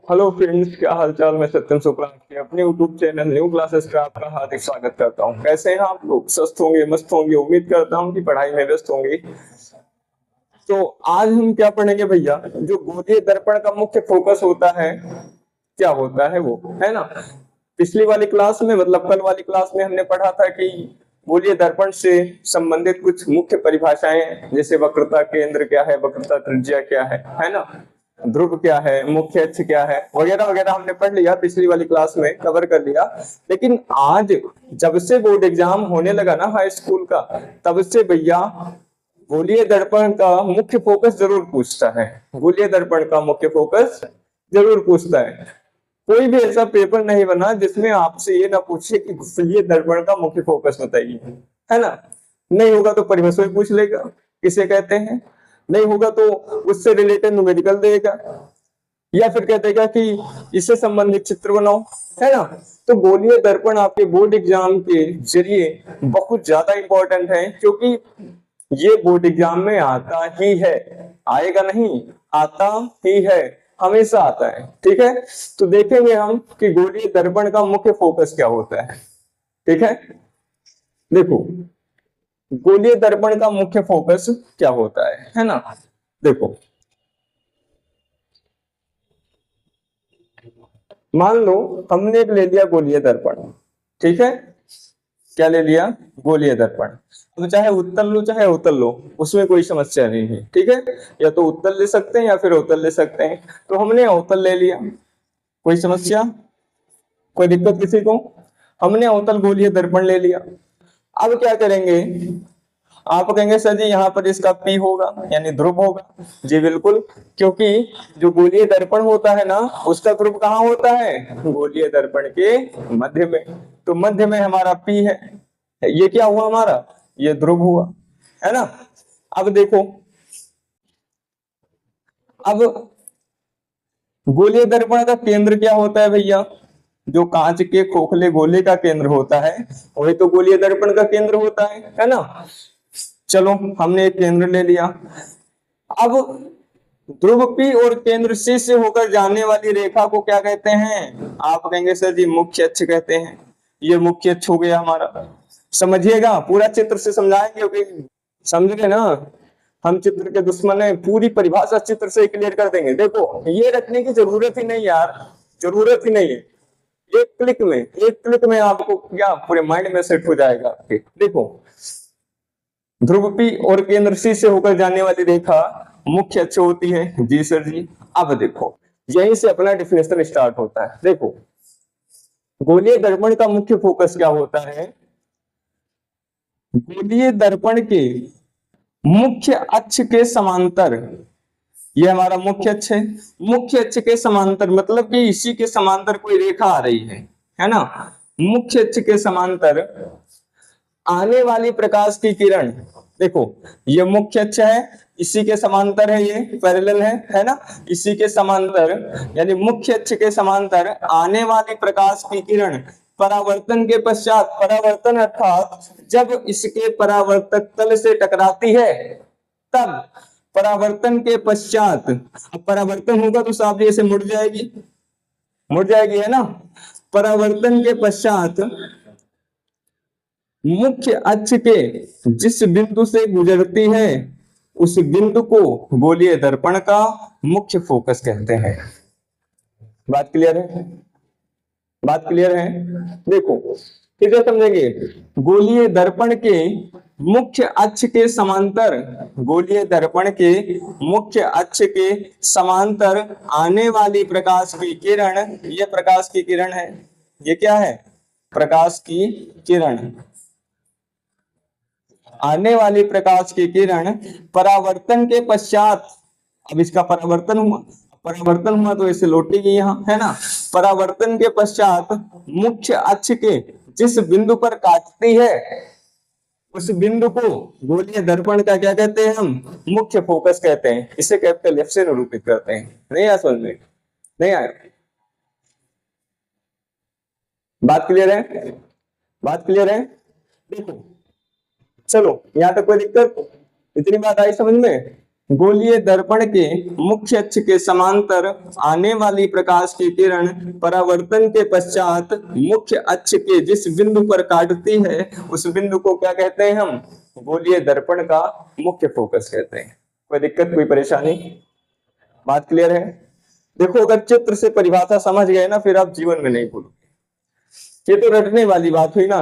Hello friends, क्या हाल चाल। मैं सत्यम शुक्ला आपके अपने यूट्यूब चैनल न्यू क्लासेस का आपका हार्दिक स्वागत करता हूँ। कैसे हैं आप लोग? स्वस्थ होंगे, मस्त होंगे। उम्मीद करता हूँ कि पढ़ाई में व्यस्त होंगे। तो आज हम क्या पढ़ेंगे भैया? जो गोलीय दर्पण का मुख्य फोकस होता है, क्या होता है वो, है ना। पिछली वाली क्लास में, मतलब कल वाली क्लास में हमने पढ़ा था कि गोलीय दर्पण से संबंधित कुछ मुख्य परिभाषाएं, जैसे वक्रता केंद्र क्या है, वक्रता त्रिज्या क्या है ना, ध्रुव क्या है, मुख्य अक्ष क्या है, वगैरह वगैरह हमने पढ़ लिया, पिछली वाली क्लास में कवर कर लिया। लेकिन आज जब से बोर्ड एग्जाम होने लगा ना हाई स्कूल का, तब से भैया गोलीय दर्पण का मुख्य फोकस जरूर पूछता है। गोलीय दर्पण का मुख्य फोकस जरूर पूछता है। कोई भी ऐसा पेपर नहीं बना जिसमें आपसे ये ना पूछे कि गोलीय दर्पण का मुख्य फोकस बताइए, है ना। नहीं होगा तो परिभाषा ही पूछ लेगा, किसे कहते हैं। नहीं होगा तो उससे रिलेटेड न्यूमेरिकल देगा, या फिर कह देगा कि इससे संबंधित चित्र बनाओ, है ना। तो गोलीय दर्पण आपके बोर्ड एग्जाम के जरिए बहुत ज्यादा इंपॉर्टेंट है, क्योंकि ये बोर्ड एग्जाम में आता ही है। आएगा नहीं, आता ही है, हमेशा आता है। ठीक है, तो देखेंगे हम कि गोलीय दर्पण का मुख्य फोकस क्या होता है। ठीक है, देखो, गोलीय दर्पण का मुख्य फोकस क्या होता है ना। देखो, मान लो हमने एक ले लिया गोलीय दर्पण। ठीक है, क्या ले लिया? गोलीय दर्पण। तो चाहे उत्तल लो चाहे अवतल लो, उसमें कोई समस्या नहीं है। ठीक है, या तो उत्तल ले सकते हैं या फिर अवतल ले सकते हैं। तो हमने अवतल ले लिया, कोई समस्या, कोई दिक्कत किसी को? हमने अवतल गोलीय दर्पण ले लिया। अब क्या करेंगे? आप कहेंगे सर जी यहाँ पर इसका P होगा, यानी ध्रुव होगा। जी बिल्कुल, क्योंकि जो गोलीय दर्पण होता है ना, उसका ध्रुव कहाँ होता है? गोलीय दर्पण के मध्य में। तो मध्य में हमारा P है। ये क्या हुआ हमारा? ये ध्रुव हुआ, है ना। अब देखो, अब गोलीय दर्पण का केंद्र क्या होता है भैया? जो कांच के खोखले गोले का केंद्र होता है, वही तो गोलीय दर्पण का केंद्र होता है ना। चलो, हमने एक केंद्र ले लिया। अब ध्रुव P और केंद्र C से होकर जाने वाली रेखा को क्या कहते हैं? आप कहेंगे सर जी मुख्य अक्ष कहते हैं। ये मुख्य अक्ष हो गया हमारा। समझिएगा, पूरा चित्र से समझाएंगे, क्योंकि समझ गए ना, हम चित्र के दुश्मन है। पूरी परिभाषा चित्र से क्लियर कर देंगे। देखो, ये रखने की जरूरत ही नहीं यार, जरूरत ही नहीं है। एक क्लिक में आपको क्या पूरे माइंड में सेट हो जाएगा आपके। देखो, ध्रुव P और केंद्र C से होकर जाने वाली रेखा मुख्य अक्ष होती है। जी सर जी। अब देखो, यहीं से अपना डिफिनेशन स्टार्ट होता है। देखो, गोलीय दर्पण का मुख्य फोकस क्या होता है? गोलीय दर्पण के मुख्य अक्ष के समांतर, ये हमारा मुख्य अक्ष है। मुख्य अक्ष के समांतर मतलब कि इसी के समांतर कोई रेखा आ रही है ना। मुख्य अक्ष के समांतर आने वाली प्रकाश की किरण, देखो ये मुख्य अक्ष है, इसी के समांतर है, ये पैरेलल है ना। इसी के समांतर, यानी मुख्य अक्ष के समांतर आने वाली प्रकाश की किरण परावर्तन के पश्चात, परावर्तन अर्थात जब इसके परावर्तक तल से टकराती है, तब परावर्तन के पश्चात, अब परावर्तन होगा तो साफ ऐसे मुड़ जाएगी, मुड़ जाएगी, है ना। परावर्तन के पश्चात मुख्य अक्ष के जिस बिंदु से गुजरती है, उस बिंदु को गोलीय दर्पण का मुख्य फोकस कहते हैं। बात क्लियर है? बात क्लियर है? देखो, फिर समझेंगे। गोलीय दर्पण के मुख्य अक्ष के समांतर, गोलीय दर्पण के मुख्य अक्ष के समांतर आने वाली प्रकाश की किरण, ये प्रकाश की किरण है। ये क्या है? प्रकाश की किरण। आने वाली प्रकाश की किरण परावर्तन के पश्चात, अब इसका परावर्तन हुआ, परावर्तन हुआ तो इसे लौटेगी यहाँ, है ना। परावर्तन के पश्चात मुख्य अक्ष के जिस बिंदु पर काटती है, उस बिंदु को गोलीय दर्पण का क्या कहते हैं? हम मुख्य फोकस कहते हैं। इसे कैपिटल F से निरूपित करते हैं। नहीं आया समझ में? नहीं आया? बात क्लियर है? बात क्लियर है? देखो, चलो, यहां तक कोई दिक्कत? इतनी बात आई समझ में? गोलीय दर्पण के मुख्य अक्ष के समांतर आने वाली प्रकाश की किरण परावर्तन के पश्चात मुख्य अक्ष के जिस बिंदु पर काटती है उस बिंदु को क्या कहते हैं हम? गोलीय दर्पण का मुख्य फोकस कहते हैं। कोई दिक्कत, कोई परेशानी? बात क्लियर है? देखो, अगर चित्र से परिभाषा समझ गए ना, फिर आप जीवन में नहीं भूलोगे। ये तो रटने वाली बात हुई ना।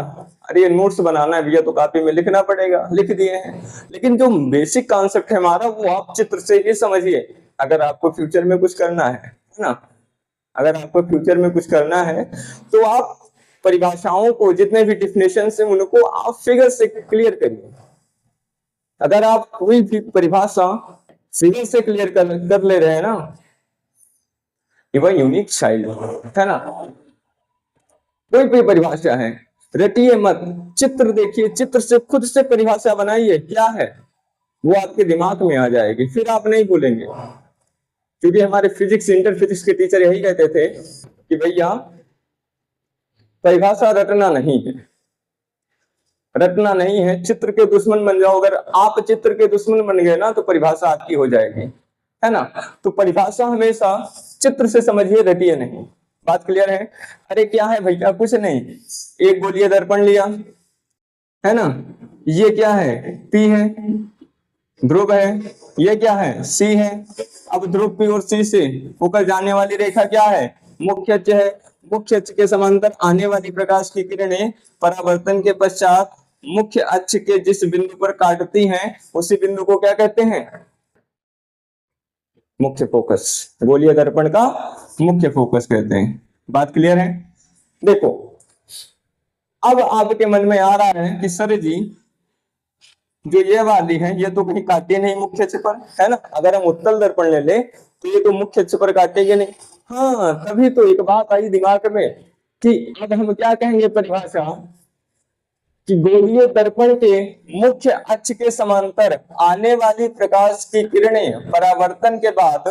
अरे ये नोट्स बनाना है भैया तो कॉपी में लिखना पड़ेगा, लिख दिए हैं। लेकिन जो बेसिक कॉन्सेप्ट है हमारा वो आप चित्र से ही समझिए। अगर आपको फ्यूचर में कुछ करना है ना, अगर आपको फ्यूचर में कुछ करना है तो आप परिभाषाओं को, जितने भी डिफिनेशन है उनको आप फिगर से क्लियर करिए। अगर आप कोई भी परिभाषा फिगर से क्लियर कर ले रहे हैं ना, ये यूनिक स्टाइल है ना। कोई भी परिभाषा है, रटिए मत, चित्र देखिए, चित्र से खुद से परिभाषा बनाइए, क्या है वो आपके दिमाग में आ जाएगी, फिर आप नहीं भूलेंगे। क्योंकि हमारे फिजिक्स, इंटर फिजिक्स के टीचर यही कहते थे कि भैया परिभाषा रटना नहीं है, रटना नहीं है, चित्र के दुश्मन बन जाओ। अगर आप चित्र के दुश्मन बन गए ना तो परिभाषा आपकी हो जाएगी, है ना। तो परिभाषा हमेशा चित्र से समझिए, रटिए नहीं। बात क्लियर है? अरे क्या है भैया, कुछ नहीं, एक गोलीय दर्पण लिया है ना, ये क्या है? पी है, ध्रुव है, ये क्या है? सी है। अब ध्रुव पी और सी से होकर जाने वाली रेखा क्या है? मुख्य अक्ष है। मुख्य अक्ष के समांतर आने वाली प्रकाश की किरणें परावर्तन के पश्चात मुख्य अक्ष के जिस बिंदु पर काटती हैं उसी बिंदु को क्या कहते हैं? मुख्य फोकस। गोलीय दर्पण का मुख्य फोकस कहते हैं। बात क्लियर है? देखो, अब आपके मन में आ रहा है कि सर जी जो ये वाली है ये तो कहीं काटे नहीं मुख्य अक्ष पर, है ना। अगर हम उत्तल दर्पण ले ले तो ये तो मुख्य अक्ष पर काटेंगे नहीं। हाँ, तभी तो एक बात आई दिमाग में कि अब हम क्या कहेंगे परिभाषा, कि गोलीय दर्पण के मुख्य अक्ष के समांतर आने वाली प्रकाश की किरणें परावर्तन के बाद,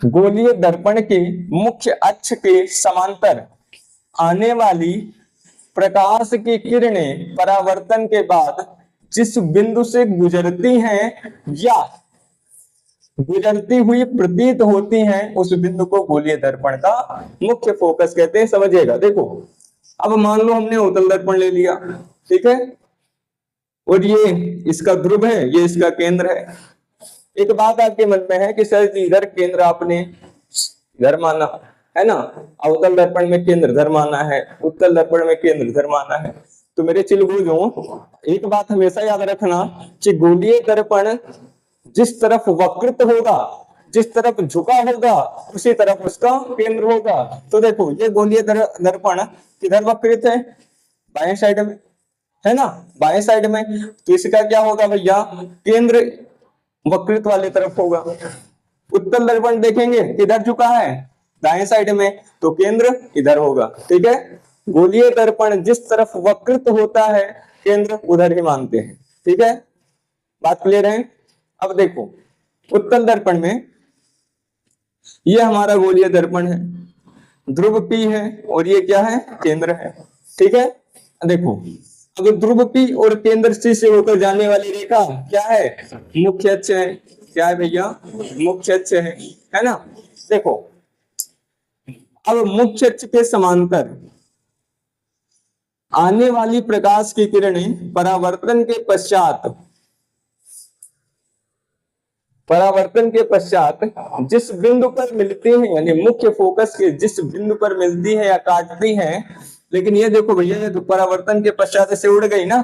गोलीय दर्पण के मुख्य अक्ष के समांतर आने वाली प्रकाश की किरणें परावर्तन के बाद जिस बिंदु से गुजरती हैं या गुजरती हुई प्रतीत होती हैं उस बिंदु को गोलीय दर्पण का मुख्य फोकस कहते हैं। समझिएगा। देखो, अब मान लो हमने उत्तल दर्पण ले लिया, ठीक है, और ये इसका ध्रुव है, ये इसका केंद्र है। एक बात आपके मन में है कि सर जी इधर केंद्र आपने इधर माना है ना, अवतल दर्पण में केंद्र धर माना है, उत्तल दर्पण में केंद्र धर माना है। तो मेरे चिलबुजों, एक बात हमेशा याद रखना कि गोलीय दर्पण जिस तरफ वक्रित होगा, जिस तरफ झुका होगा, उसी तरफ उसका केंद्र होगा। तो देखो, ये गोलीय दर्पण किधर वक्रित है? बाएं साइड में, है ना, बाएं साइड में। तो इसका क्या होगा भैया? केंद्र वक्रित वाले तरफ होगा। उत्तल दर्पण देखेंगे किधर झुका है? दाएं साइड में, तो केंद्र इधर होगा। ठीक है, गोलीय दर्पण जिस तरफ वक्रित होता है केंद्र उधर ही मानते हैं। ठीक है, बात क्लियर है? अब देखो, उत्तल दर्पण में ये हमारा गोलीय दर्पण है, ध्रुव पी है और ये क्या है? केंद्र है। ठीक है, देखो, अगर ध्रुव पी और केंद्र सी से होकर जाने वाली रेखा क्या है? मुख्य अक्ष है। क्या है भैया? मुख्य अक्ष है ना। देखो, अब मुख्य अक्ष के समांतर आने वाली प्रकाश की किरणें परावर्तन के पश्चात जिस बिंदु पर मिलती हैं, यानी मुख्य फोकस के जिस बिंदु पर मिलती है या काटती हैं। लेकिन ये देखो भैया, ये तो परावर्तन के पश्चात से उड़ गई ना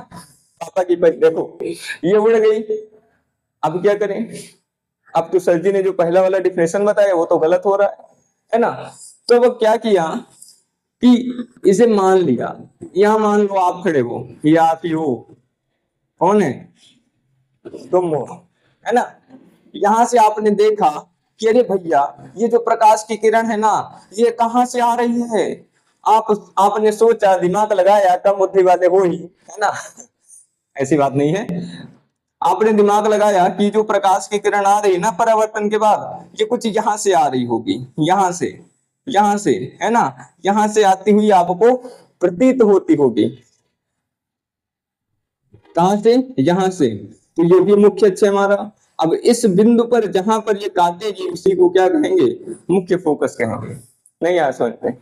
पापा की देखो, ये उड़ गई। अब क्या करें? अब तो सर जी ने जो पहला वाला डिफिनेशन बताया वो तो गलत हो रहा है ना। तो वो क्या किया कि इसे मान लिया, यहां मान लो आप खड़े हो या आप ही हो, कौन है? तुम हो, है ना। यहां से आपने देखा कि अरे भैया ये जो प्रकाश की किरण है ना, ये कहां से आ रही है? आपने सोचा, दिमाग लगाया, कम बुद्धि वाले हो ही, है ना। ऐसी बात नहीं है, आपने दिमाग लगाया कि जो प्रकाश की किरण आ रही है ना परावर्तन के बाद, ये कुछ यहां से आ रही होगी, यहां से, है ना, यहां से आती हुई आपको प्रतीत होती होगी। कहां से? यहां से। तो ये भी मुख्य अक्ष है हमारा। अब इस बिंदु पर जहां पर ये काटेगी उसी को क्या कहेंगे, मुख्य फोकस कहेंगे। नहीं आया समझ में,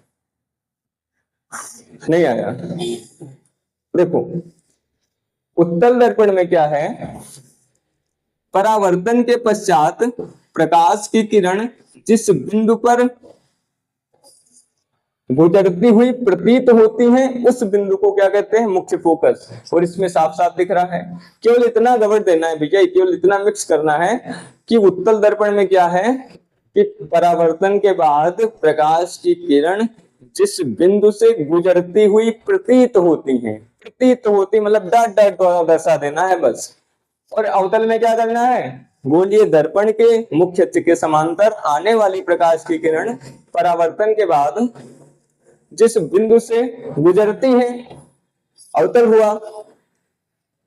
नहीं आया। देखो उत्तल दर्पण में क्या है, परावर्तन के पश्चात प्रकाश की किरण जिस बिंदु पर गुजरती हुई प्रतीत होती है उस बिंदु को क्या कहते हैं, मुख्य फोकस। और इसमें साफ साफ दिख रहा है, केवल इतना गवर देना है भैया, केवल इतना मिक्स करना है कि उत्तल दर्पण में क्या है कि परावर्तन के बाद प्रकाश की किरण जिस बिंदु से गुजरती हुई प्रतीत होती है, प्रतीत होती मतलब डॉट डॉट द्वारा दर्शा देना है बस। और अवतल में क्या करना है, गोलीय दर्पण के मुख्य अक्ष के समांतर आने वाली प्रकाश की किरण परावर्तन के बाद जिस बिंदु से गुजरती है, अवतल हुआ,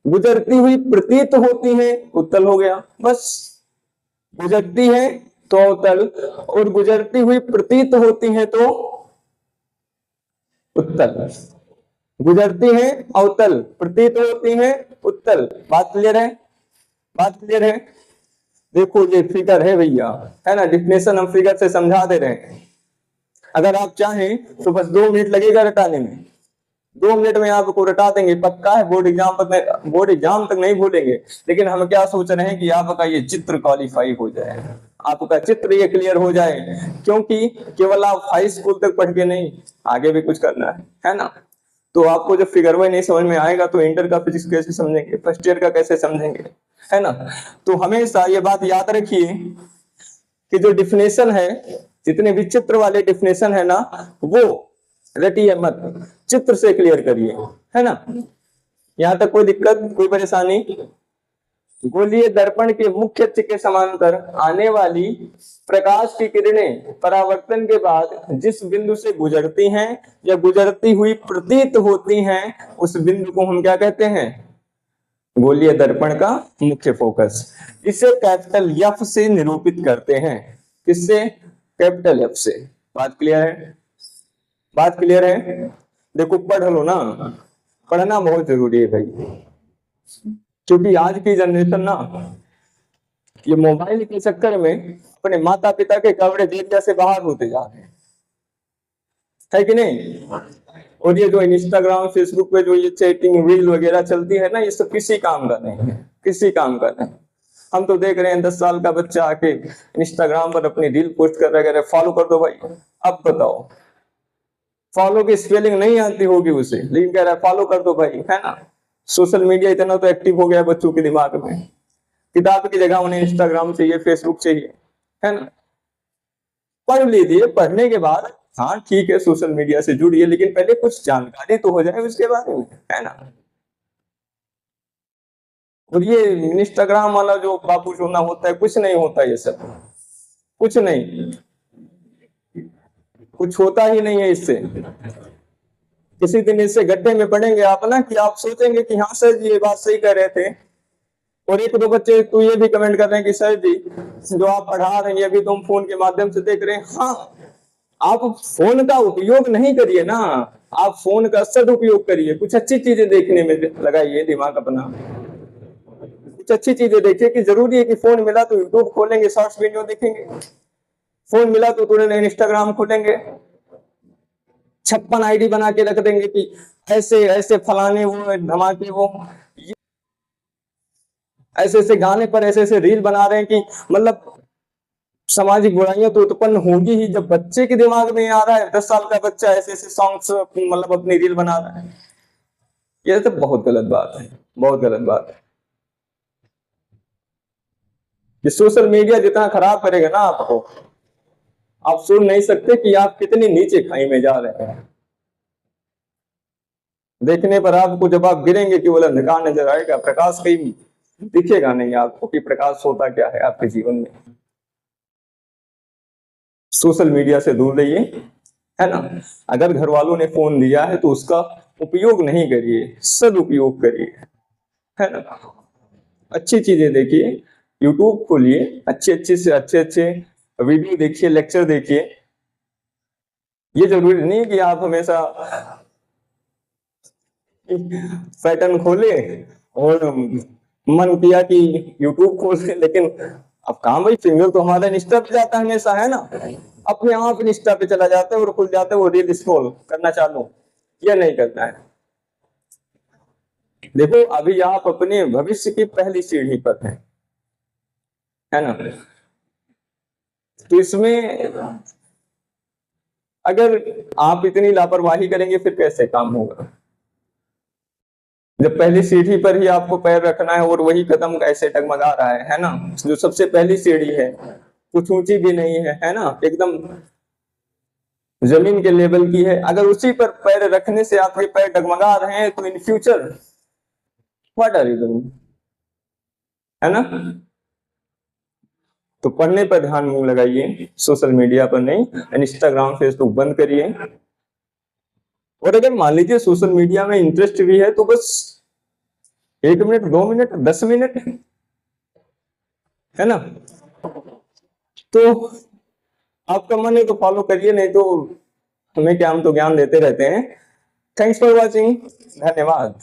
गुजरती हुई प्रतीत होती है, उत्तल हो गया बस। गुजरती है तो अवतल, और गुजरती हुई प्रतीत होती है तो उत्तल। गुजरती है अवतल, प्रतीत होती है उत्तल। बात क्लियर है, बात क्लियर है। देखो ये फिगर है भैया, है ना, डिफिनेशन हम फिगर से समझा दे रहे हैं। अगर आप चाहें तो बस 2 मिनट लगेगा रटाने में, 2 मिनट में आपको रटा देंगे, पक्का है। बोर्ड एग्जाम तक नहीं भूलेंगे। लेकिन हम क्या सोच रहे हैं कि आपका ये चित्र क्वालिफाई हो जाए, आपका चित्र ये क्लियर हो जाए, क्योंकि केवल आप हाई स्कूल तक पढ़ के नहीं, आगे भी कुछ करना है ना। तो आपको जब फिगर में नहीं समझ में आएगा तो इंटर का फिजिक्स कैसे समझेंगे, फर्स्ट ईयर का कैसे समझेंगे, है ना। तो हमेशा ये बात याद रखिए कि जो डिफिनेशन है, जितने भी चित्र वाले डिफिनेशन है ना, वो रटिए मत, चित्र से क्लियर करिए, है ना। यहां तक कोई दिक्कत, कोई परेशानी। गोलीय दर्पण के मुख्य अक्ष के समांतर आने वाली प्रकाश की किरणें परावर्तन के बाद जिस बिंदु से गुजरती हैं या गुजरती हुई प्रतीत होती हैं उस बिंदु को हम क्या कहते हैं, गोलीय दर्पण का मुख्य फोकस। इसे कैपिटल एफ से निरूपित करते हैं। किससे, कैपिटल एफ से। बात क्लियर है, बात क्लियर है। देखो पढ़ लो ना, पढ़ना बहुत जरूरी है भाई, क्योंकि आज की जनरेशन ना ये मोबाइल के चक्कर में अपने माता पिता के कवरेज एरिया से बाहर होते जा रहे हैं, है कि नहीं। और ये जो इंस्टाग्राम फेसबुक पे जो ये चैटिंग रील वगैरह चलती है ना, ये सब किसी काम का नहीं है, किसी काम का नहीं। हम तो देख रहे हैं 10 साल का बच्चा आके इंस्टाग्राम पर अपनी रील पोस्ट कर रहा है, कह रहे फॉलो कर दो भाई। अब बताओ, फॉलो की स्पेलिंग नहीं आती होगी उसे, लेकिन कह रहा है फॉलो कर दो भाई, है ना। सोशल मीडिया इतना तो एक्टिव हो गया है बच्चों के दिमाग में, किताब की जगह उन्हें इंस्टाग्राम चाहिए, फेसबुक चाहिए, है ना। पढ़ लीजिए, पढ़ने के बाद हाँ ठीक है सोशल मीडिया से जुड़िए, लेकिन पहले कुछ जानकारी तो हो जाए उसके बारे में, है ना। और ये इंस्टाग्राम वाला जो बाबू सोना होता है, कुछ नहीं होता ये सब, कुछ नहीं, कुछ होता ही नहीं है इससे। किसी दिन इससे गड्ढे में पड़ेंगे आप ना, कि आप सोचेंगे कि हाँ सर जी ये बात सही कह रहे थे। और एक दो बच्चे तो ये भी कमेंट कर रहे हैं कि सर जी जो आप पढ़ा रहे हैं ये भी तुम फोन के माध्यम से देख रहे हैं। हाँ, आप फोन का उपयोग नहीं करिए ना, आप फोन का सदुपयोग करिए, कुछ अच्छी चीजें देखने में लगाइए दिमाग अपना, कुछ अच्छी चीजें देखिए। कि जरूरी है कि फोन मिला तो यूट्यूब खोलेंगे, शॉर्ट्स वीडियो देखेंगे, फोन मिला तो तुरंत इंस्टाग्राम खोलेंगे, 56 आईडी बना के रख देंगे कि ऐसे ऐसे फलाने वो धमाके वो, ऐसे ऐसे गाने पर ऐसे ऐसे रील बना रहे हैं कि मतलब सामाजिक बुराइयां तो उत्पन्न होगी ही जब बच्चे के दिमाग में आ रहा है। 10 साल का बच्चा ऐसे ऐसे सॉन्ग्स मतलब अपनी रील बना रहा है, ये तो बहुत गलत बात है, बहुत गलत बात है। ये सोशल मीडिया जितना खराब करेगा ना आपको, आप सुन नहीं सकते कि आप कितनी नीचे खाई में जा रहे हैं। देखने पर आपको जब आप गिरेंगे कि वो अंधकार नजर आएगा, प्रकाश कहीं दिखेगा नहीं आपको कि प्रकाश होता क्या है आपके जीवन में। सोशल मीडिया से दूर रहिए, है ना। अगर घर वालों ने फोन दिया है तो उसका उपयोग नहीं करिए, सदुपयोग करिए, है ना। अच्छी चीजें देखिए, यूट्यूब खोलिए, अच्छे अच्छे से अच्छे अच्छे वीडियो देखिए, लेक्चर देखिए। ये जरूरी नहीं है कि आप हमेशा पैटर्न खोले और मन किया कि यूट्यूब खोल ले, लेकिन अब कहाँ भाई, फिंगर तो हमारा इंस्टा पे जाता है हमेशा, है ना। अपने आप इंस्टा पे चला जाता है और खुल जाता है, वो रील स्क्रॉल करना चालू, ये नहीं करना है। देखो अभी आप अपने भविष्य की पहली सीढ़ी पर हैं, है ना। तो इसमें अगर आप इतनी लापरवाही करेंगे फिर कैसे काम होगा, जब पहली सीढ़ी पर ही आपको पैर रखना है और वही कदम कैसे डगमगा रहा है ना। जो सबसे पहली सीढ़ी है, कुछ ऊंची भी नहीं है ना, एकदम जमीन के लेवल की है। अगर उसी पर पैर रखने से आपके पैर डगमगा रहे हैं तो in future what are you doing, है ना। तो पढ़ने पर ध्यान मुंह लगाइए, सोशल मीडिया पर नहीं। इंस्टाग्राम फेसबुक बंद करिए। और अगर मान लीजिए सोशल मीडिया में इंटरेस्ट भी है तो बस 1 मिनट 2 मिनट 10 मिनट, है ना। तो आपका मन है तो फॉलो करिए, नहीं तो हमें क्या, हम तो ज्ञान देते रहते हैं। थैंक्स फॉर वॉचिंग, धन्यवाद।